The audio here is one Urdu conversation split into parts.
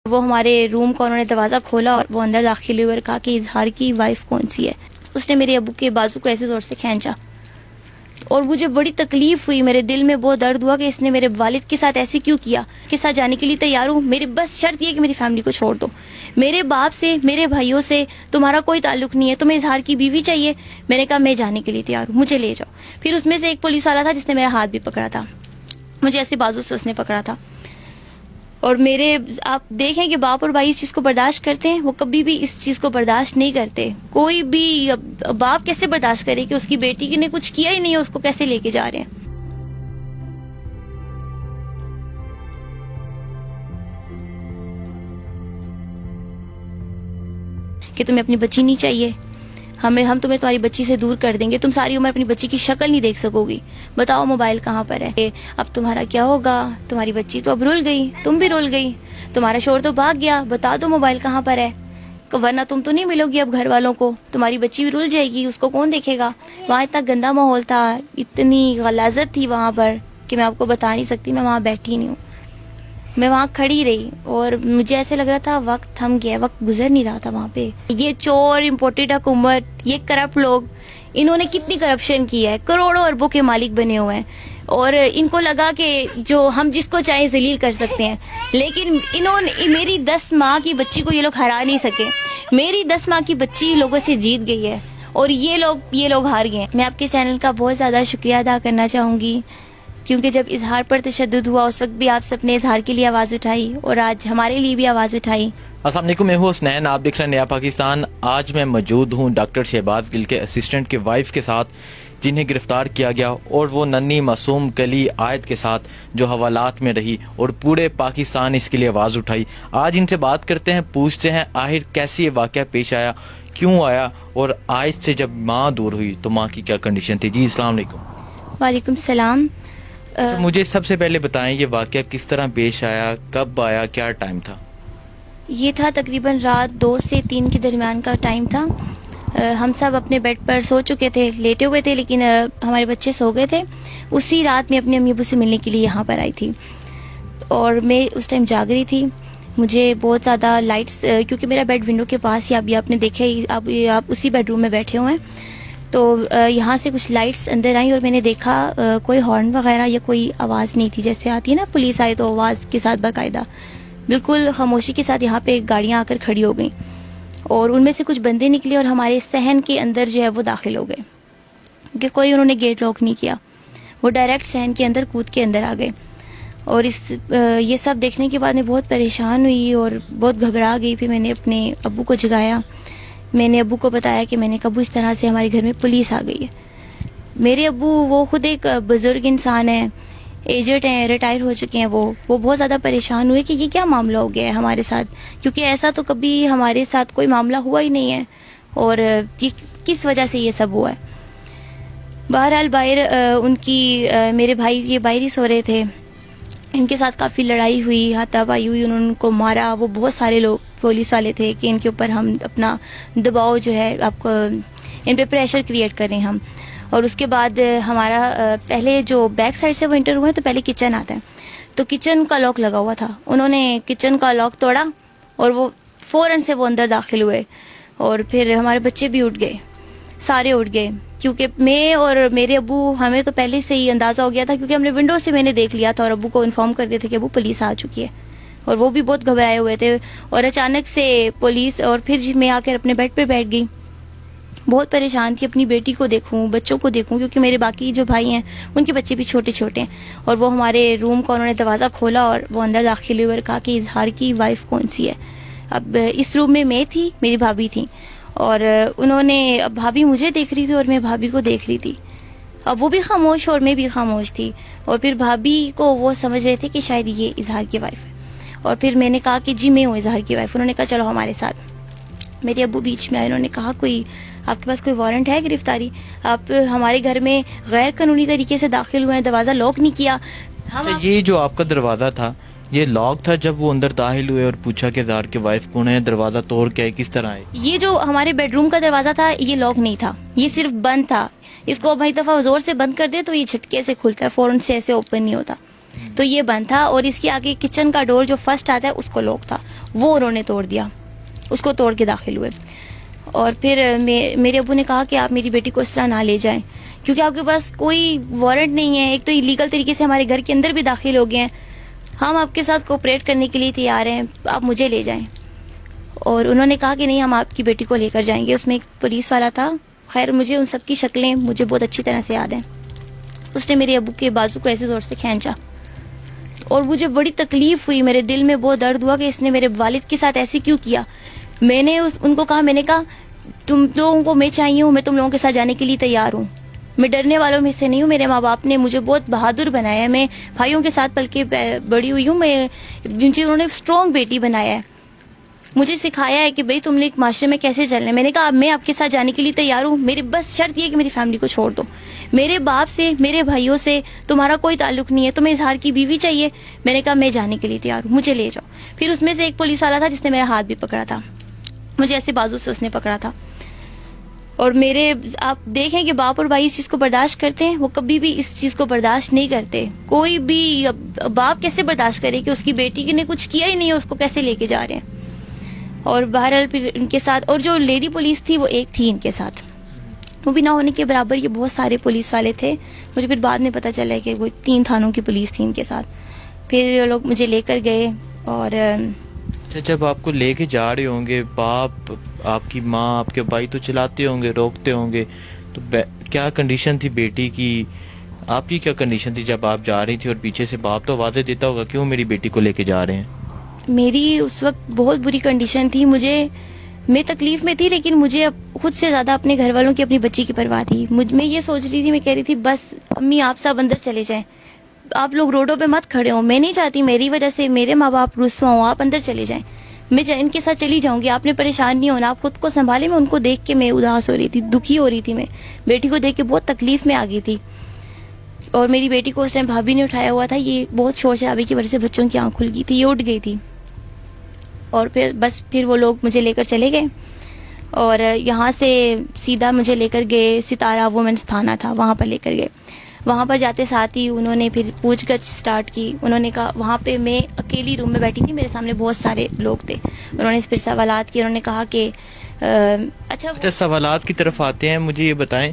وہ ہمارے روم کا انہوں نے دروازہ کھولا اور وہ اندر داخل ہوئے اور کہا کہ اظہار کی وائف کون سی ہے. اس نے میرے ابو کے بازو کو ایسے زور سے کھینچا اور مجھے بڑی تکلیف ہوئی, میرے دل میں بہت درد ہوا کہ اس نے میرے والد کے ساتھ ایسے کیوں کیا. کے ساتھ جانے کے لیے تیار ہوں, میری بس شرط یہ کہ میری فیملی کو چھوڑ دو, میرے باپ سے میرے بھائیوں سے تمہارا کوئی تعلق نہیں ہے, تمہیں اظہار کی بیوی چاہیے. میں نے کہا میں جانے کے لیے تیار ہوں, مجھے لے جاؤ. پھر اس میں سے ایک پولیس والا تھا جس نے میرا ہاتھ بھی پکڑا تھا, مجھے ایسے بازو سے اس نے پکڑا تھا. اور میرے آپ دیکھیں کہ باپ اور بھائی اس چیز کو برداشت کرتے ہیں, وہ کبھی بھی اس چیز کو برداشت نہیں کرتے. کوئی بھی باپ کیسے برداشت کرے کہ اس کی بیٹی نے کچھ کیا ہی نہیں ہے, اس کو کیسے لے کے جا رہے ہیں. کہ تمہیں اپنی بچی نہیں چاہیے, ہم تمہیں تمہاری بچی سے دور کر دیں گے, تم ساری عمر اپنی بچی کی شکل نہیں دیکھ سکو گی, بتاؤ موبائل کہاں پر ہے, اب تمہارا کیا ہوگا, تمہاری بچی تو اب رول گئی, تم بھی رول گئی, تمہارا شوہر تو بھاگ گیا, بتا دو موبائل کہاں پر ہے, ورنہ تم تو نہیں ملو گی اب گھر والوں کو, تمہاری بچی بھی رول جائے گی, اس کو کون دیکھے گا. وہاں اتنا گندا ماحول تھا, اتنی غلاظت تھی وہاں پر کہ میں آپ کو بتا نہیں سکتی. میں وہاں بیٹھی نہیں ہوں, میں وہاں کھڑی رہی اور مجھے ایسے لگ رہا تھا وقت تھم گیا, وقت گزر نہیں رہا تھا وہاں پہ. یہ چور امپورٹڈ حکومت, یہ کرپٹ لوگ, انہوں نے کتنی کرپشن کی ہے, کروڑوں اربوں کے مالک بنے ہوئے ہیں, اور ان کو لگا کہ جو ہم جس کو چاہیں ذلیل کر سکتے ہیں. لیکن انہوں نے میری 10 ماہ کی بچی کو یہ لوگ ہرا نہیں سکے. میری 10 ماہ کی بچی لوگوں سے جیت گئی ہے اور یہ لوگ ہار گئے ہیں. میں آپ کے چینل کا بہت زیادہ شکریہ ادا کرنا چاہوں گی, کیونکہ جب اظہار پر تشدد ہوا اس وقت بھی آپ سب نے اظہار کے لیے آواز اٹھائی اور آج ہمارے لیے بھی آواز اٹھائی. السلام علیکم, میں ہوں حسنین, آپ دیکھ رہے ہیں نیا پاکستان. آج میں موجود ہوں ڈاکٹر شہباز گل کے اسسٹنٹ کے وائف کے ساتھ جنہیں گرفتار کیا گیا, اور وہ ننھی معصوم کلی آیت کے ساتھ جو حوالات میں رہی اور پورے پاکستان اس کے لیے آواز اٹھائی. آج ان سے بات کرتے ہیں, پوچھتے ہیں آخر کیسے یہ واقعہ پیش آیا, کیوں آیا, اور آیت سے جب ماں دور ہوئی تو ماں کی کیا کنڈیشن تھی. جی السلام علیکم. وعلیکم السلام. مجھے سب سے پہلے بتائیں یہ واقعہ کس طرح پیش آیا, کب آیا, کیا ٹائم تھا؟ یہ تھا تقریباً رات 2 سے 3 کے درمیان کا ٹائم تھا. ہم سب اپنے بیڈ پر سو چکے تھے, لیٹے ہوئے تھے, لیکن ہمارے بچے سو گئے تھے. اسی رات میں اپنے امی ابو سے ملنے کے لیے یہاں پر آئی تھی اور میں اس ٹائم جاگ رہی تھی. مجھے بہت زیادہ لائٹس, کیونکہ میرا بیڈ ونڈو کے پاس ہی, ابھی آپ نے دیکھا ہی, آپ اسی بیڈ روم میں بیٹھے ہوئے ہیں, تو یہاں سے کچھ لائٹس اندر آئیں اور میں نے دیکھا کوئی ہارن وغیرہ یا کوئی آواز نہیں تھی, جیسے آتی ہے نا پولیس آئے تو آواز کے ساتھ باقاعدہ بالکل خاموشی کے ساتھ یہاں پہ گاڑیاں آ کر کھڑی ہو گئیں, اور ان میں سے کچھ بندے نکلے اور ہمارے صحن کے اندر جو ہے وہ داخل ہو گئے, کیونکہ کوئی انہوں نے گیٹ لاک نہیں کیا, وہ ڈائریکٹ صحن کے اندر کود کے اندر آ گئے. اور یہ سب دیکھنے کے بعد میں بہت پریشان ہوئی اور بہت گھبرا گئی. پھر میں نے اپنے ابو کو جگایا, میں نے ابو کو بتایا کہ میں نے کہا ابو اس طرح سے ہمارے گھر میں پولیس آ گئی ہے. میرے ابو وہ خود ایک بزرگ انسان ہیں, ایجڈ ہیں, ریٹائر ہو چکے ہیں, وہ بہت زیادہ پریشان ہوئے کہ یہ کیا معاملہ ہو گیا ہے ہمارے ساتھ, کیونکہ ایسا تو کبھی ہمارے ساتھ کوئی معاملہ ہوا ہی نہیں ہے, اور کس وجہ سے یہ سب ہوا ہے. بہرحال باہر ان کی میرے بھائی یہ باہر ہی سو رہے تھے, ان کے ساتھ کافی لڑائی ہوئی, ہاتھا پائی ہوئی, انہوں نے ان کو مارا. وہ بہت سارے لوگ پولیس والے تھے کہ ان کے اوپر ہم اپنا دباؤ جو ہے آپ کو ان پہ پریشر کریٹ کریں ہم. اور اس کے بعد ہمارا پہلے جو بیک سائڈ سے وہ انٹر ہوئے تو پہلے کچن آتا ہے, تو کچن کا لاک لگا ہوا تھا, انہوں نے کچن کا لاک توڑا اور وہ فوراً سے وہ اندر داخل ہوئے, اور پھر ہمارے بچے بھی اٹھ گئے, سارے اٹھ گئے, کیونکہ میں اور میرے ابو ہمیں تو پہلے سے ہی اندازہ ہو گیا تھا, کیونکہ ہم نے ونڈو سے میں نے دیکھ لیا تھا اور ابو کو انفارم کر دیے تھے کہ ابو پولیس آ چکی ہے, اور وہ بھی بہت گھبرائے ہوئے تھے. اور اچانک سے پولیس, اور پھر میں آ کر اپنے بیڈ پہ بیٹھ گئی, بہت پریشان تھی, اپنی بیٹی کو دیکھوں, بچوں کو دیکھوں, کیونکہ میرے باقی جو بھائی ہیں ان کے بچے بھی چھوٹے چھوٹے ہیں. اور وہ ہمارے روم کا انہوں نے دروازہ کھولا اور وہ اندر داخل ہوئے اور کہا کہ اظہار کی وائف کون سی ہے. اب اس روم میں تھی, میری بھابھی تھی, اور انہوں نے, اب بھابھی مجھے دیکھ رہی تھی اور میں بھابھی کو دیکھ رہی تھی. اب وہ بھی خاموش اور میں بھی خاموش تھی, اور پھر بھابھی کو وہ سمجھ رہے تھے کہ شاید یہ اظہار کی وائف ہے. اور پھر میں نے کہا کہ جی میں ہوں اظہار کی وائف. انہوں نے کہا چلو ہمارے ساتھ. میرے ابو بیچ میں آئے, انہوں نے کہا کوئی آپ کے پاس کوئی وارنٹ ہے گرفتاری, آپ ہمارے گھر میں غیر قانونی طریقے سے داخل ہوئے ہیں, دروازہ لاک نہیں کیا. یہ جو آپ کا دروازہ تھا یہ لاک تھا جب وہ اندر داخل ہوئے اور پوچھا کہ اظہار کی وائف کون ہے, دروازہ توڑ کے کس طرح ہے؟ یہ جو ہمارے بیڈ روم کا دروازہ تھا یہ لاک نہیں تھا, یہ صرف بند تھا. اس کو اب ایک دفعہ زور سے بند کر دے تو یہ جھٹکے سے کھلتا ہے, فوراً سے ایسے اوپن نہیں ہوتا. تو یہ بند تھا، اور اس کے آگے کچن کا ڈور جو فرسٹ آتا ہے اس کو لاک تھا، وہ انہوں نے توڑ دیا، اس کو توڑ کے داخل ہوئے. اور پھر میرے ابو نے کہا کہ آپ میری بیٹی کو اس طرح نہ لے جائیں، کیونکہ آپ کے پاس کوئی وارنٹ نہیں ہے، ایک تو لیگل طریقے سے ہمارے گھر کے اندر بھی داخل ہو گئے ہیں، ہم آپ کے ساتھ کوپریٹ کرنے کے لیے تیار ہیں، آپ مجھے لے جائیں. اور انہوں نے کہا کہ نہیں، ہم آپ کی بیٹی کو لے کر جائیں گے. اس میں ایک پولیس والا تھا، خیر مجھے ان سب کی شکلیں مجھے بہت اچھی طرح سے یاد ہیں. اس نے میرے ابو کے بازو کو ایسے زور سے کھینچا، اور مجھے بڑی تکلیف ہوئی، میرے دل میں بہت درد ہوا کہ اس نے میرے والد کے ساتھ ایسے کیوں کیا. میں نے ان کو کہا، میں نے کہا تم لوگوں کو میں چاہیے ہوں، میں تم لوگوں کے ساتھ جانے کے لیے تیار ہوں، میں ڈرنے والوں میں سے نہیں ہوں. میرے ماں باپ نے مجھے بہت بہادر بنایا ہے، میں بھائیوں کے ساتھ پل کے بڑی ہوئی ہوں، مجھے انہوں نے اسٹرانگ بیٹی بنایا ہے، مجھے سکھایا ہے کہ بھئی تم نے ایک معاشرے میں کیسے چلنا ہے. میں نے کہا اب میں آپ کے ساتھ جانے کے لیے تیار ہوں، میری بس شرط یہ ہے کہ میری فیملی کو چھوڑ دو، میرے باپ سے میرے بھائیوں سے تمہارا کوئی تعلق نہیں ہے، تمہیں اظہار کی بیوی چاہیے. میں نے کہا میں جانے کے لیے تیار ہوں، مجھے لے جاؤ. پھر اس میں سے ایک پولیس والا تھا جس نے میرا ہاتھ بھی پکڑا تھا، مجھے ایسے بازو سے اس نے پکڑا تھا. اور میرے آپ دیکھیں کہ باپ اور بھائی اس چیز کو برداشت کرتے ہیں، وہ کبھی بھی اس چیز کو برداشت نہیں کرتے. کوئی بھی باپ کیسے برداشت کرے کہ اس کی بیٹی نے کچھ کیا ہی نہیں ہے، اس کو کیسے لے کے جا رہے ہیں. اور بہرحال پھر ان کے ساتھ، اور جو لیڈی پولیس تھی وہ ایک تھی ان کے ساتھ، وہ بھی نہ ہونے کے برابر یہ بہت سارے پولیس والے تھے. مجھے پھر بعد میں پتہ چلا کہ وہ 3 تھانوں کی پولیس تھی ان کے ساتھ. پھر لوگ مجھے لے کر گئے. اور جب آپ کو لے کے جا رہے ہوں گے، باپ، آپ کی ماں، آپ کے بھائی تو چلاتے ہوں گے، روکتے ہوں گے، تو کیا کنڈیشن تھی بیٹی کی؟ آپ کی کیا کنڈیشن تھی جب آپ جا رہی تھی، اور پیچھے سے باپ تو آوازیں دیتا ہوگا کیوں میری بیٹی کو لے کے جا رہے ہیں؟ میری اس وقت بہت بری کنڈیشن تھی، میں تکلیف میں تھی، لیکن مجھے خود سے زیادہ اپنے گھر والوں کی، اپنی بچی کی پرواہ تھی. میں یہ سوچ رہی تھی، میں کہہ رہی تھی بس امی آپ سب اندر چلے جائیں، آپ لوگ روڈوں پہ مت کھڑے ہوں، میں نہیں چاہتی میری وجہ سے میرے ماں باپ رسوا ہوں، آپ اندر چلے جائیں، میں ان کے ساتھ چلی جاؤں گی، آپ نے پریشان نہیں ہونا، آپ خود کو سنبھالیں. میں ان کو دیکھ کے میں اداس ہو رہی تھی، دکھی ہو رہی تھی، میں بیٹی کو دیکھ کے بہت تکلیف میں آ گئی تھی. اور میری بیٹی کو اس ٹائم بھابھی نے اٹھایا ہوا تھا، یہ بہت شور شرابے کی وجہ سے بچوں کی آنکھ کھل گئی تھی، یہ اٹھ گئی تھی. اور پھر وہ لوگ مجھے لے کر چلے گئے، اور یہاں سے سیدھا مجھے لے کر گئے ستارہ وومنس تھانہ تھا، وہاں پر لے کر گئے. وہاں پر جاتے ساتھ ہی انہوں نے پھر پوچھ گچھ سٹارٹ کی. انہوں نے کہا، وہاں پہ میں اکیلی روم میں بیٹھی تھی، میرے سامنے بہت سارے لوگ تھے. انہوں نے پھر سوالات کیے. انہوں نے کہا کہ اچھا سوالات کی طرف آتے ہیں. مجھے یہ بتائیں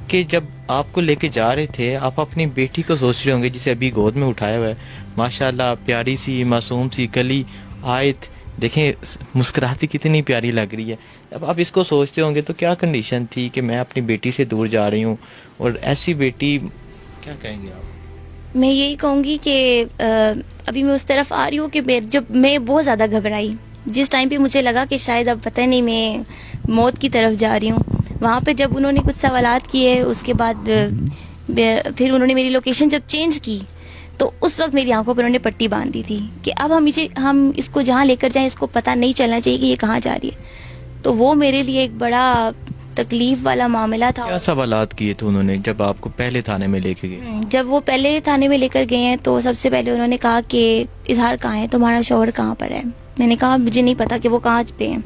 کہ جب آپ کو لے کے جا رہے تھے، آپ اپنی بیٹی کو سوچ رہے ہوں گے جسے ابھی گود میں اٹھایا ہوا ہے، ماشاءاللہ پیاری سی، معصوم سی، کلی آیت، دیکھیں مسکراتی کتنی پیاری لگ رہی ہے. اب آپ اس کو سوچتے ہوں گے تو کیا کنڈیشن تھی کہ میں اپنی بیٹی سے دور جا رہی ہوں، اور ایسی بیٹی، کیا کہیں گے آپ؟ میں یہی کہوں گی کہ ابھی میں اس طرف آ رہی ہوں کہ جب میں بہت زیادہ گھبرائی، جس ٹائم پہ مجھے لگا کہ شاید اب پتہ نہیں میں موت کی طرف جا رہی ہوں، وہاں پہ جب انہوں نے کچھ سوالات کیے، اس کے بعد پھر انہوں نے میری لوکیشن جب چینج کی، تو اس وقت میری آنکھوں پر انہوں نے پٹی باندھ دی تھی کہ اب ہم اس کو جہاں لے کر جائیں اس کو پتہ نہیں چلنا چاہیے کہ یہ کہاں جا رہی ہے. تو وہ میرے لیے ایک بڑا تکلیف والا معاملہ تھا. کیا سوالات کیے تھے انہوں نے جب آپ کو پہلے تھانے میں لے کے گئے؟ جب وہ پہلے تھانے میں لے کر گئے ہیں تو سب سے پہلے انہوں نے کہا کہ اظہار کہاں ہے، تمہارا شوہر کہاں پر ہے. میں نے کہا مجھے نہیں پتا کہ وہ کہاں پہ ہیں.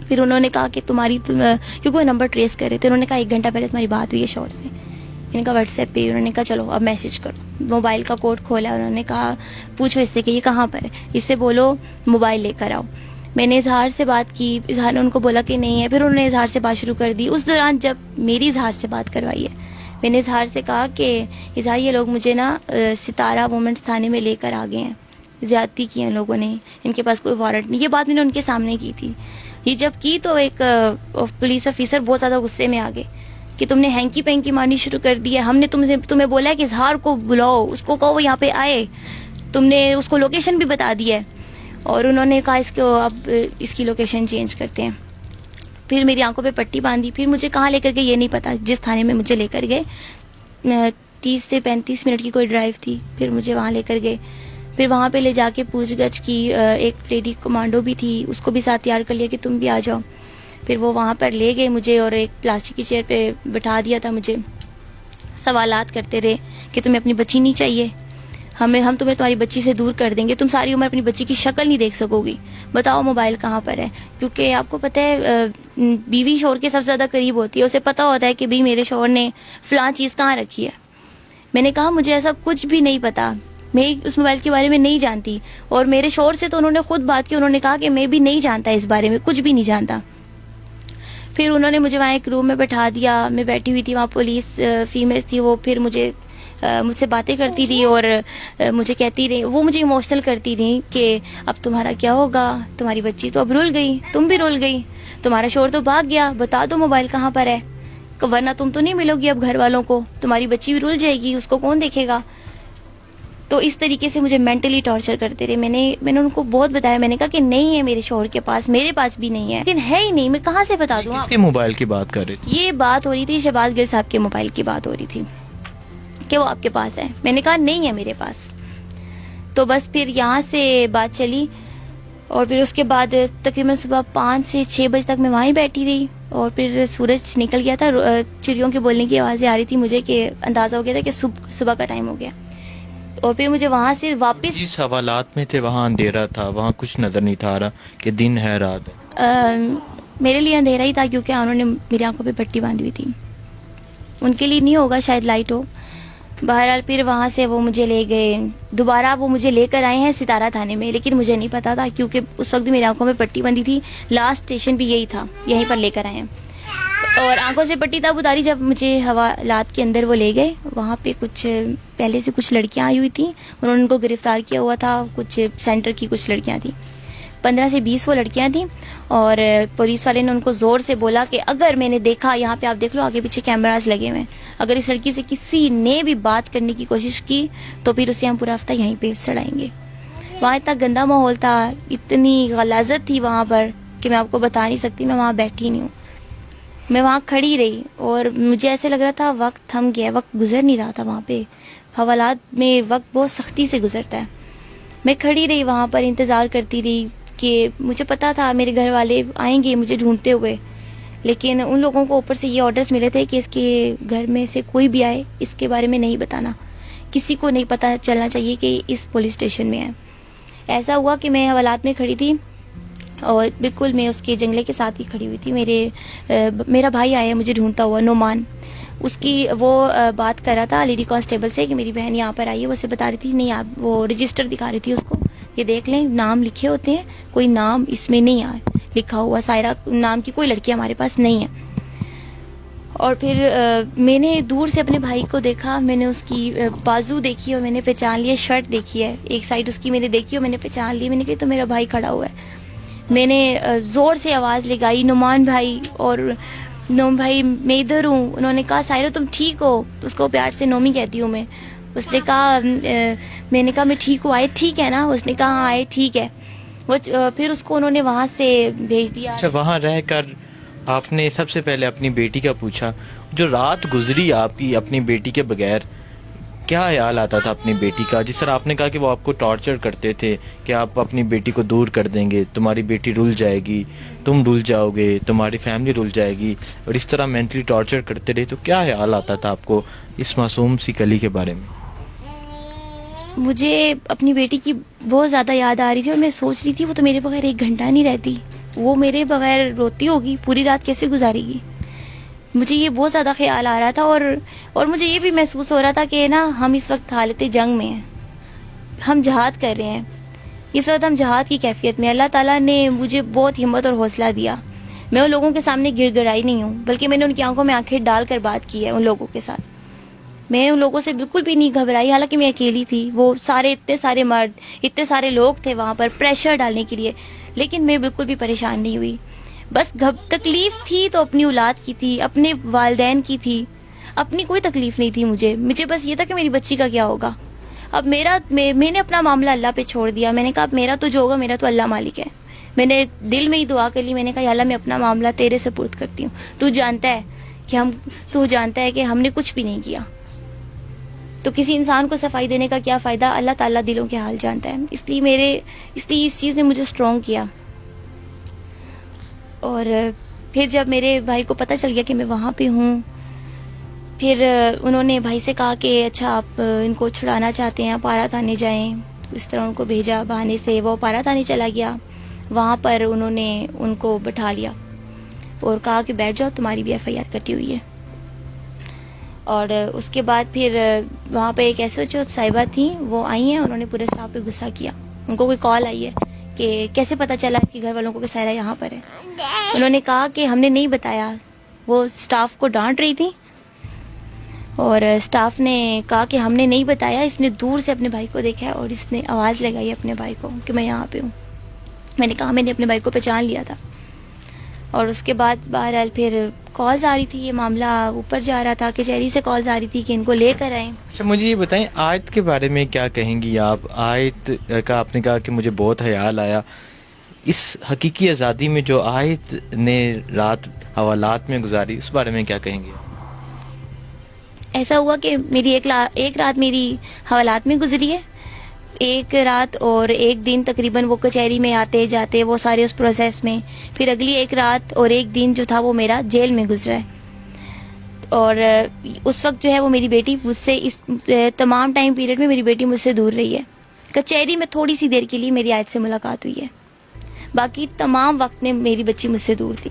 پھر انہوں نے کہا کہ کیونکہ وہ نمبر ٹریس کر رہے تھے، انہوں نے کہا 1 گھنٹہ پہلے تمہاری بات ہوئی ہے شوہر سے. میں نے کہا واٹس ایپ پہ. انہوں نے کہا چلو اب میسج کرو. موبائل کا کوڈ کھولا، انہوں نے کہا پوچھو اس سے کہ یہ کہاں پر ہے، اس سے بولو موبائل لے کر آؤ. میں نے اظہار سے بات کی، اظہار نے ان کو بولا کہ نہیں ہے. پھر انہوں نے اظہار سے بات شروع کر دی. اس دوران جب میری اظہار سے بات کروائی ہے، میں نے اظہار سے کہا کہ اظہار یہ لوگ مجھے نا ستارہ وومنس تھانے میں لے کر آ گئے ہیں، زیادتی کی ہیں لوگوں نے، ان کے پاس کوئی وارنٹ نہیں. یہ بات میں نے ان کے سامنے کی تھی. یہ جب کی تو ایک پولیس آفیسر بہت زیادہ غصے میں آ گئے کہ تم نے ہینکی پینکی مارنی شروع کر دی ہے، ہم نے تمہیں بولا ہے کہ اظہار کو بلاؤ، اس کو کہو وہ یہاں پہ آئے، تم نے اس کو لوکیشن بھی بتا دی ہے. اور انہوں نے کہا اب اس کی لوکیشن چینج کرتے ہیں. پھر میری آنکھوں پہ پٹی باندھی. پھر مجھے کہاں لے کر گئے یہ نہیں پتا. جس تھانے میں مجھے لے کر گئے 30 سے 35 منٹ کی کوئی ڈرائیو تھی. پھر مجھے وہاں لے کر گئے. پھر وہاں پہ لے جا کے پوچھ گچھ کی. ایک لیڈی کمانڈو بھی تھی، اس کو بھی ساتھ تیار کر لیا کہ تم بھی آ جاؤ. پھر وہ وہاں پر لے گئے مجھے اور ایک پلاسٹک کی چیئر پہ بٹھا دیا تھا. مجھے سوالات کرتے رہے کہ تمہیں اپنی بچی نہیں چاہیے، ہم تمہیں تمہاری بچی سے دور کر دیں گے، تم ساری عمر اپنی بچی کی شکل نہیں دیکھ سکو گی، بتاؤ موبائل کہاں پر ہے. کیونکہ آپ کو پتہ ہے بیوی شوہر کے سب سے زیادہ قریب ہوتی ہے، اسے پتہ ہوتا ہے کہ بھئی میرے شوہر نے فلاں چیز کہاں رکھی ہے. میں نے کہا مجھے ایسا کچھ بھی نہیں پتا، میں اس موبائل کے بارے میں نہیں جانتی, اور میرے شوہر سے تو انہوں نے خود بات کی, انہوں نے کہا کہ میں بھی نہیں جانتا اس بارے میں, کچھ بھی نہیں جانتا. پھر انہوں نے مجھے وہاں ایک روم میں بٹھا دیا, میں بیٹھی ہوئی تھی, وہاں پولیس فیمیلز تھی, وہ پھر مجھ سے باتیں کرتی تھی اور مجھے کہتی رہی, وہ مجھے ایموشنل کرتی رہی کہ اب تمہارا کیا ہوگا, تمہاری بچی تو اب رول گئی, تم بھی رول گئی, تمہارا شوہر تو بھاگ گیا, بتا دو موبائل کہاں پر ہے, ورنہ تم تو نہیں ملو گی اب گھر والوں کو, تمہاری بچی بھی رول جائے گی, اس کو کون دیکھے گا. تو اس طریقے سے مجھے مینٹلی ٹارچر کرتے رہے. میں نے ان کو بہت بتایا, میں نے کہا کہ نہیں ہے میرے شوہر کے پاس, میرے پاس بھی نہیں ہے, لیکن ہے ہی نہیں, میں کہاں سے بتا دوں. کس کے موبائل کی بات کر رہے تھے؟ یہ بات ہو رہی تھی شہباز گل صاحب کے موبائل کی بات ہو رہی تھی کہ وہ آپ کے پاس ہے. میں نے کہا نہیں ہے میرے پاس. تو بس پھر یہاں سے بات چلی, اور پھر اس کے بعد تقریباً صبح 5 سے 6 بجے تک میں وہیں بیٹھی رہی, اور پھر سورج نکل گیا تھا, چڑیوں کے بولنے کی آوازیں آ رہی تھی مجھے, کہ اندازہ ہو گیا تھا کہ صبح کا ٹائم ہو گیا. اور پھر مجھے وہاں سے واپس, جس حوالات میں تھے وہاں اندھیرا تھا, وہاں کچھ نظر نہیں تھا آ رہا کہ دن ہے رات ہے. میرے لیے اندھیرا ہی تھا, کیونکہ انہوں نے میری آنکھوں پہ پٹی باندھی ہوئی تھی. ان کے لیے نہیں ہوگا, شاید لائٹ ہو. بہرحال پھر وہاں سے وہ مجھے لے گئے, دوبارہ وہ مجھے لے کر آئے ہیں ستارہ تھانے میں, لیکن مجھے نہیں پتا تھا کیونکہ اس وقت میری آنکھوں میں پٹی بندھی تھی. لاسٹ اسٹیشن بھی یہی تھا, یہیں پر لے کر آئے ہیں, اور آنکھوں سے پٹی تب اتاری جب مجھے حوالات کے اندر وہ لے گئے. وہاں پہ کچھ پہلے سے کچھ لڑکیاں آئی ہوئی تھیں, انہوں نے ان کو گرفتار کیا ہوا تھا, کچھ سینٹر کی کچھ لڑکیاں تھیں, 15 سے 20 وہ لڑکیاں تھیں. اور پولیس والے نے ان کو زور سے بولا کہ اگر میں نے دیکھا, یہاں پہ آپ دیکھ لو آگے پیچھے کیمراز لگے ہوئے ہیں, اگر اس لڑکی سے کسی نے بھی بات کرنے کی کوشش کی تو پھر اسے ہم پورا ہفتہ یہیں پہ سڑائیں گے. وہاں اتنا گندا ماحول تھا, اتنی غلاظت تھی وہاں پر کہ میں آپ کو بتا نہیں سکتی. میں وہاں بیٹھی نہیں ہوں, میں وہاں کھڑی رہی, اور مجھے ایسے لگ رہا تھا وقت تھم گیا, وقت گزر نہیں رہا تھا. وہاں پہ حوالات میں وقت بہت سختی سے گزرتا ہے. میں کھڑی رہی وہاں پر, انتظار کرتی رہی کہ مجھے پتا تھا میرے گھر والے آئیں گے مجھے ڈھونڈتے ہوئے, لیکن ان لوگوں کو اوپر سے یہ آرڈرز ملے تھے کہ اس کے گھر میں سے کوئی بھی آئے اس کے بارے میں نہیں بتانا, کسی کو نہیں پتا چلنا چاہیے کہ اس پولیس اسٹیشن میں ہے. ایسا ہوا کہ میں حوالات میں کھڑی تھی, اور بالکل میں اس کے جنگلے کے ساتھ ہی کھڑی ہوئی تھی. میرا بھائی آیا مجھے ڈھونڈتا ہوا, نعمان, اس کی وہ بات کر رہا تھا لیڈی کانسٹیبل سے کہ میری بہن یہاں پر آئی ہے. وہ اسے بتا رہی تھی, نہیں آپ, وہ رجسٹر دکھا رہی تھی اس کو, یہ دیکھ لیں نام لکھے ہوتے ہیں, کوئی نام اس میں نہیں آیا لکھا ہوا, سائرہ نام کی کوئی لڑکی ہمارے پاس نہیں ہے. اور پھر میں نے دور سے اپنے بھائی کو دیکھا, میں نے اس کی بازو دیکھی اور میں نے پہچان لیا, شرٹ دیکھی ہے ایک سائڈ اس کی میں نے دیکھی اور میں نے پہچان لی. میں نے کہا تو میرا بھائی کھڑا ہوا ہے. میں نے زور سے آواز لگائی, نعمان بھائی, اور نوم بھائی میں ادھر ہوں. انہوں نے کہا سائرہ تم ٹھیک ہو, اس کو پیار سے نومی کہتی ہوں میں. اس نے کہا, میں نے کہا میں ٹھیک ہوں, آئے ٹھیک ہے نا؟ اس نے کہا ہاں آئے ٹھیک ہے. وہ پھر اس کو انہوں نے وہاں سے بھیج دیا. اچھا, وہاں رہ کر آپ نے سب سے پہلے اپنی بیٹی کا پوچھا, جو رات گزری آپ کی اپنی بیٹی کے بغیر, کیا خیال آتا تھا اپنی بیٹی کا؟ جس طرح آپ نے کہا کہ وہ آپ کو ٹارچر کرتے تھے کہ آپ اپنی بیٹی کو دور کر دیں گے, تمہاری بیٹی رول جائے گی, تم رول جاؤ گے, تمہاری فیملی رول جائے گی, اور اس طرح مینٹلی ٹارچر کرتے رہے, تو کیا خیال آتا تھا آپ کو اس معصوم سی کلی کے بارے میں؟ مجھے اپنی بیٹی کی بہت زیادہ یاد آ رہی تھی, اور میں سوچ رہی تھی وہ تو میرے بغیر 1 گھنٹہ نہیں رہتی, وہ میرے بغیر روتی ہوگی, پوری رات کیسے گزارے گی. مجھے یہ بہت زیادہ خیال آ رہا تھا, اور مجھے یہ بھی محسوس ہو رہا تھا کہ نا ہم اس وقت حالت جنگ میں ہیں, ہم جہاد کر رہے ہیں, اس وقت ہم جہاد کی کیفیت میں. اللہ تعالیٰ نے مجھے بہت ہمت اور حوصلہ دیا. میں ان لوگوں کے سامنے گر گڑائی نہیں ہوں, بلکہ میں نے ان کی آنکھوں میں آنکھیں ڈال کر بات کی ہے ان لوگوں کے ساتھ. میں ان لوگوں سے بالکل بھی نہیں گھبرائی, حالانکہ میں اکیلی تھی. وہ سارے اتنے سارے مرد, اتنے سارے لوگ تھے وہاں پر پریشر ڈالنے کے لیے, لیکن میں بالکل بھی پریشان نہیں ہوئی. بس تکلیف تھی تو اپنی اولاد کی تھی, اپنے والدین کی تھی, اپنی کوئی تکلیف نہیں تھی. مجھے بس یہ تھا کہ میری بچی کا کیا ہوگا. اب میں نے اپنا معاملہ اللہ پہ چھوڑ دیا. میں نے کہا اب میرا تو جو ہوگا, میرا تو اللہ مالک ہے. میں نے دل میں ہی دعا کر لی, میں نے کہا یا اللہ میں اپنا معاملہ تیرے سپرد کرتی ہوں. تو جانتا ہے کہ ہم نے کچھ بھی نہیں کیا, تو کسی انسان کو صفائی دینے کا کیا فائدہ. اللہ تعالیٰ دلوں کے حال جانتا ہے. اس لیے اس چیز نے مجھے اسٹرانگ کیا. اور پھر جب میرے بھائی کو پتہ چل گیا کہ میں وہاں پہ ہوں, پھر انہوں نے بھائی سے کہا کہ اچھا آپ ان کو چھڑانا چاہتے ہیں, آپ آرا تھانے جائیں. اس طرح ان کو بھیجا بہانے سے. وہ پارا تھانے چلا گیا. وہاں پر انہوں نے ان کو بٹھا لیا اور کہا کہ بیٹھ جاؤ, تمہاری بھی ایف آئی آر کٹی ہوئی ہے. اور اس کے بعد پھر وہاں پہ ایک ایس ایچ او صاحبہ تھیں, وہ آئی ہیں, انہوں نے پورے اسٹاف پہ غصہ کیا. ان کو کوئی کال آئی ہے کہ کیسے پتہ چلا اس کے گھر والوں کو کہ سائرہ یہاں پر ہے. انہوں نے کہا کہ ہم نے نہیں بتایا. وہ اسٹاف کو ڈانٹ رہی تھی اور اسٹاف نے کہا کہ ہم نے نہیں بتایا. اس نے دور سے اپنے بھائی کو دیکھا اور اس نے آواز لگائی اپنے بھائی کو کہ میں یہاں پہ ہوں. میں نے کہا میں نے اپنے بھائی کو پہچان لیا تھا. اور اس کے بعد بہرحال پھر کالز آ رہی تھی, یہ معاملہ اوپر جا رہا تھا, کچہری سے کالز آ رہی تھی کہ ان کو لے کر آئیں. اچھا مجھے یہ بتائیں آیت کے بارے میں کیا کہیں گی آپ؟ آیت کا آپ نے کہا کہ مجھے بہت خیال آیا. اس حقیقی آزادی میں جو آیت نے رات حوالات میں گزاری اس بارے میں کیا کہیں گے؟ ایسا ہوا کہ میری ایک رات میری حوالات میں گزری ہے, ایک رات اور ایک دن تقریباً وہ کچہری میں آتے جاتے وہ سارے اس پروسیس میں. پھر اگلی ایک رات اور ایک دن جو تھا وہ میرا جیل میں گزرا ہے. اور اس وقت جو ہے وہ میری بیٹی مجھ سے اس تمام ٹائم پیریڈ میں میری بیٹی مجھ سے دور رہی ہے. کچہری میں تھوڑی سی دیر کے لیے میری آیت سے ملاقات ہوئی ہے, باقی تمام وقت میں میری بچی مجھ سے دور تھی.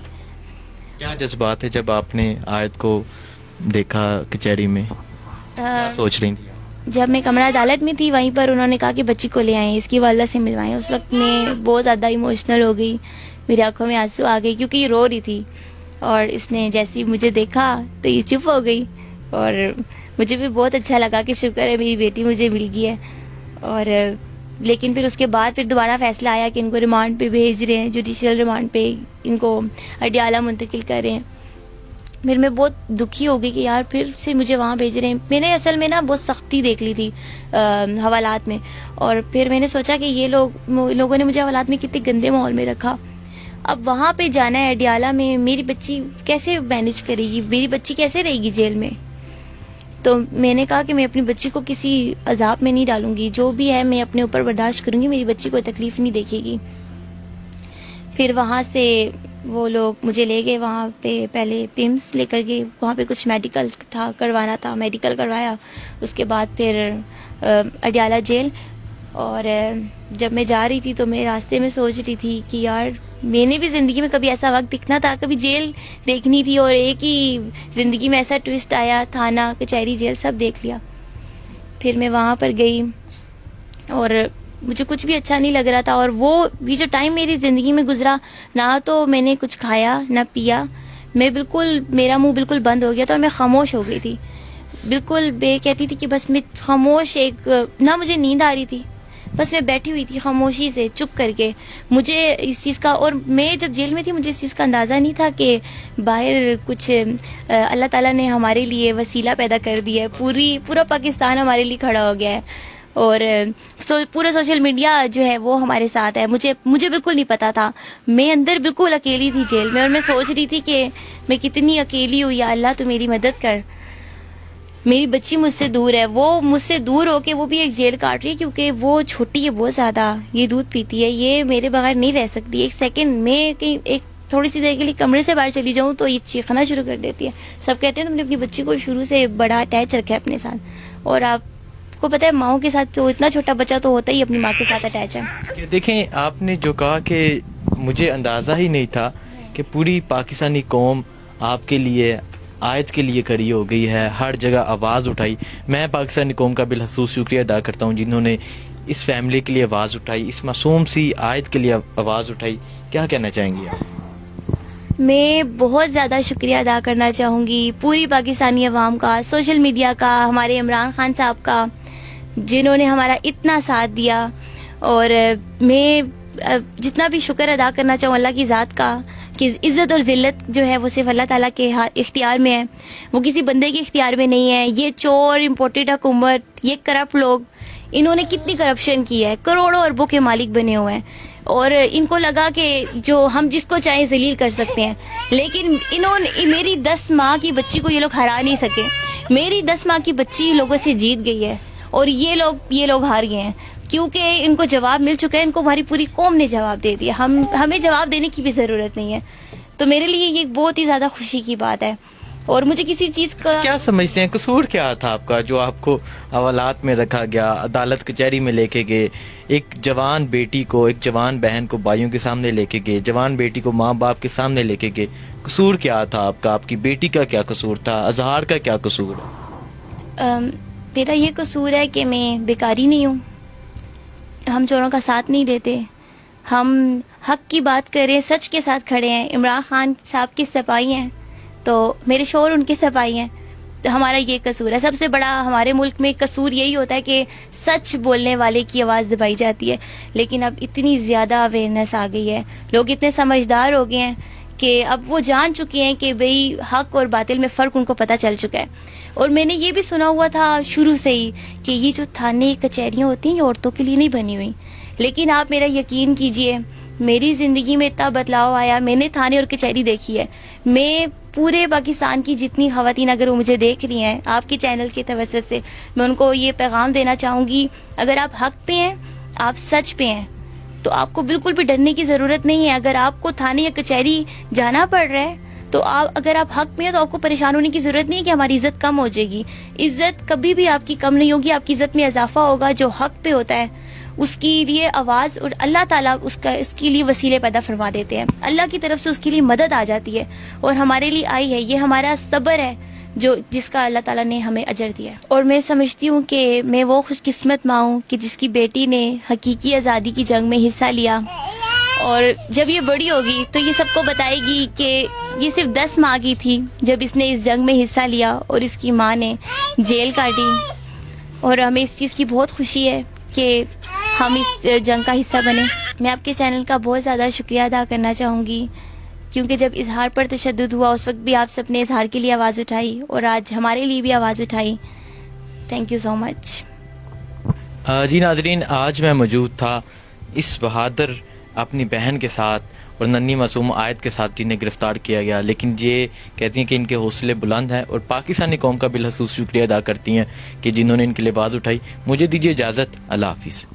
کیا جذبات ہے جب آپ نے آیت کو دیکھا کچہری میں؟ کیا سوچ رہی تھی؟ جب میں کمرہ عدالت میں تھی وہیں پر انہوں نے کہا کہ بچی کو لے آئیں, اس کی والدہ سے ملوائیں. اس وقت میں بہت زیادہ ایموشنل ہو گئی, میری آنکھوں میں آنسو آ گئی کیونکہ یہ رو رہی تھی. اور اس نے جیسے مجھے دیکھا تو یہ چپ ہو گئی اور مجھے بھی بہت اچھا لگا کہ شکر ہے میری بیٹی مجھے مل گئی ہے. اور لیکن پھر اس کے بعد پھر دوبارہ فیصلہ آیا کہ ان کو ریمانڈ پہ بھیج رہے ہیں, جوڈیشل ریمانڈ پہ ان کو اڈیالہ منتقل کر رہے ہیں. پھر میں بہت دکھی ہو گئی کہ یار پھر سے مجھے وہاں بھیج رہے ہیں. میں نے اصل میں نا بہت سختی دیکھ لی تھی حوالات میں, اور پھر میں نے سوچا کہ یہ لوگوں نے مجھے حوالات میں کتنے گندے ماحول میں رکھا. اب وہاں پہ جانا ہے اڈیالہ میں, میری بچی کیسے مینیج کرے گی, میری بچی کیسے رہے گی جیل میں. تو میں نے کہا کہ میں اپنی بچی کو کسی عذاب میں نہیں ڈالوں گی, جو بھی ہے میں اپنے اوپر برداشت کروں گی, میری بچی کوئی تکلیف نہیں دیکھے گی. پھر وہاں سے وہ لوگ مجھے لے گئے وہاں پہ, پہلے پیمس لے کر گئے, وہاں پہ کچھ میڈیکل تھا کروانا تھا, میڈیکل کروایا. اس کے بعد پھر اڈیالہ جیل. اور جب میں جا رہی تھی تو میں راستے میں سوچ رہی تھی کہ یار میں نے بھی زندگی میں کبھی ایسا وقت دکھنا تھا, کبھی جیل دیکھنی تھی, اور ایک ہی زندگی میں ایسا ٹوسٹ آیا, تھانہ کچہری جیل سب دیکھ لیا. پھر میں وہاں پر گئی اور مجھے کچھ بھی اچھا نہیں لگ رہا تھا. اور وہ بھی جو ٹائم میری زندگی میں گزرا, نہ تو میں نے کچھ کھایا نہ پیا, میں بالکل, میرا منہ بالکل بند ہو گیا تھا اور میں خاموش ہو گئی تھی بالکل. بے کہتی تھی کہ بس میں خاموش, ایک نہ مجھے نیند آ رہی تھی, بس میں بیٹھی ہوئی تھی خاموشی سے چپ کر کے. مجھے اس چیز کا, اور میں جب جیل میں تھی مجھے اس چیز کا اندازہ نہیں تھا کہ باہر کچھ اللہ تعالیٰ نے ہمارے لیے وسیلہ پیدا کر دیا ہے, پورا پاکستان ہمارے لیے کھڑا ہو گیا ہے, اور پورا سوشل میڈیا جو ہے وہ ہمارے ساتھ ہے. مجھے بالکل نہیں پتا تھا, میں اندر بالکل اکیلی تھی جیل میں, اور میں سوچ رہی تھی کہ میں کتنی اکیلی ہوں, یا اللہ تو میری مدد کر, میری بچی مجھ سے دور ہے. وہ مجھ سے دور ہو کے وہ بھی ایک جیل کاٹ رہی ہے کیونکہ وہ چھوٹی ہے بہت زیادہ, یہ دودھ پیتی ہے, یہ میرے بغیر نہیں رہ سکتی. ایک سیکنڈ میں کہیں ایک تھوڑی سی دیر کے لیے کمرے سے باہر چلی جاؤں تو یہ چیخنا شروع کر دیتی ہے. سب کہتے ہیں تم نے اپنی بچی کو شروع سے بڑا اٹیچ رکھا ہے اپنے ساتھ, اور آپ کو پتہ ہے ماؤں کے ساتھ تو اتنا چھوٹا بچہ تو ہوتا ہی اپنی ماں کے ساتھ اٹیچ ہے. دیکھیں آپ نے جو کہا کہ مجھے اندازہ ہی نہیں تھا کہ پوری پاکستانی قوم آپ کے لیے, آیت کے لیے کھڑی ہو گئی ہے, ہر جگہ آواز اٹھائی. میں پاکستانی قوم کا بالخصوص شکریہ ادا کرتا ہوں جنہوں نے اس فیملی کے لیے آواز اٹھائی, اس معصوم سی آیت کے لیے آواز اٹھائی. کیا کہنا چاہیں گی آپ؟ میں بہت زیادہ شکریہ ادا کرنا چاہوں گی پوری پاکستانی عوام کا, سوشل میڈیا کا, ہمارے عمران خان صاحب کا, جنہوں نے ہمارا اتنا ساتھ دیا. اور میں جتنا بھی شکر ادا کرنا چاہوں اللہ کی ذات کا کہ عزت اور ذلت جو ہے وہ صرف اللہ تعالیٰ کے اختیار میں ہے, وہ کسی بندے کے اختیار میں نہیں ہے. یہ چور, امپورٹڈ حکومت, یہ کرپٹ لوگ, انہوں نے کتنی کرپشن کی ہے, کروڑوں اربوں کے مالک بنے ہوئے ہیں, اور ان کو لگا کہ جو ہم جس کو چاہیں ذلیل کر سکتے ہیں. لیکن انہوں نے میری 10 ماہ کی بچی کو یہ لوگ ہرا نہیں سکے. میری 10 ماہ کی بچی لوگوں سے جیت گئی ہے, اور یہ لوگ ہار گئے ہیں کیونکہ ان کو جواب مل چکا ہے. ان کو ہماری پوری قوم نے جواب دے دیا, ہمیں جواب دینے کی بھی ضرورت نہیں ہے. تو میرے لیے یہ بہت ہی زیادہ خوشی کی بات ہے, اور مجھے کسی چیز کا کیا سمجھتے ہیں قصور کیا تھا آپ کا جو آپ کو حوالات میں رکھا گیا, عدالت کچہری میں لے کے گئے, ایک جوان بیٹی کو, ایک جوان بہن کو بھائیوں کے سامنے لے کے گئے, جوان بیٹی کو ماں باپ کے سامنے لے کے گئے. قصور کیا تھا آپ کا؟ آپ کی بیٹی کا کیا قصور تھا؟ اظہار کا کیا قصور ہے؟ میرا یہ قصور ہے کہ میں بیکاری نہیں ہوں, ہم چوروں کا ساتھ نہیں دیتے, ہم حق کی بات کریں, سچ کے ساتھ کھڑے ہیں. عمران خان صاحب کی سپاہی ہیں تو میرے شوہر ان کے سپاہی ہیں, تو ہمارا یہ قصور ہے. سب سے بڑا ہمارے ملک میں قصور یہی ہوتا ہے کہ سچ بولنے والے کی آواز دبائی جاتی ہے. لیکن اب اتنی زیادہ اویئرنیس آ گئی ہے, لوگ اتنے سمجھدار ہو گئے ہیں کہ اب وہ جان چکے ہیں کہ بھئی حق اور باطل میں فرق ان کو پتہ چل چکا ہے. اور میں نے یہ بھی سنا ہوا تھا شروع سے ہی کہ یہ جو تھانے کچہریاں ہوتی ہیں یہ عورتوں کے لیے نہیں بنی ہوئی, لیکن آپ میرا یقین کیجئے میری زندگی میں اتنا بدلاؤ آیا. میں نے تھانے اور کچہری دیکھی ہے. میں پورے پاکستان کی جتنی خواتین اگر وہ مجھے دیکھ رہی ہیں آپ کے چینل کے توسط سے, میں ان کو یہ پیغام دینا چاہوں گی, اگر آپ حق پہ ہیں, آپ سچ پہ ہیں, تو آپ کو بالکل بھی ڈرنے کی ضرورت نہیں ہے. اگر آپ کو تھانے یا کچہری جانا پڑ رہا ہے تو اگر آپ حق میں ہیں تو آپ کو پریشان ہونے کی ضرورت نہیں ہے کہ ہماری عزت کم ہو جائے گی. عزت کبھی بھی آپ کی کم نہیں ہوگی, آپ کی عزت میں اضافہ ہوگا. جو حق پہ ہوتا ہے اس کے لیے آواز, اور اللہ تعالیٰ اس کے لیے وسیلے پیدا فرما دیتے ہیں. اللہ کی طرف سے اس کے لیے مدد آ جاتی ہے, اور ہمارے لیے آئی ہے. یہ ہمارا صبر ہے جس کا اللہ تعالیٰ نے ہمیں اجر دیا ہے. اور میں سمجھتی ہوں کہ میں وہ خوش قسمت ماں ہوں کہ جس کی بیٹی نے حقیقی آزادی کی جنگ میں حصہ لیا, اور جب یہ بڑی ہوگی تو یہ سب کو بتائے گی کہ یہ صرف 10 ماہ کی تھی جب اس نے اس جنگ میں حصہ لیا اور اس کی ماں نے جیل کاٹی. اور ہمیں اس چیز کی بہت خوشی ہے کہ ہم اس جنگ کا حصہ بنے. میں آپ کے چینل کا بہت زیادہ شکریہ ادا کرنا چاہوں گی, کیونکہ جب اظہار پر تشدد ہوا اس وقت بھی آپ سب نے اظہار کے لیے آواز اٹھائی, اور آج ہمارے لیے بھی آواز اٹھائی. تھینک یو سو مچ. جی ناظرین, آج میں موجود تھا اس بہادر اپنی بہن کے ساتھ اور ننھی معصوم آیت کے ساتھ جنہیں گرفتار کیا گیا, لیکن یہ کہتی ہیں کہ ان کے حوصلے بلند ہیں, اور پاکستانی قوم کا بالخصوص شکریہ ادا کرتی ہیں کہ جنہوں نے ان کے لیے آواز اٹھائی. مجھے دیجیے اجازت, اللہ حافظ.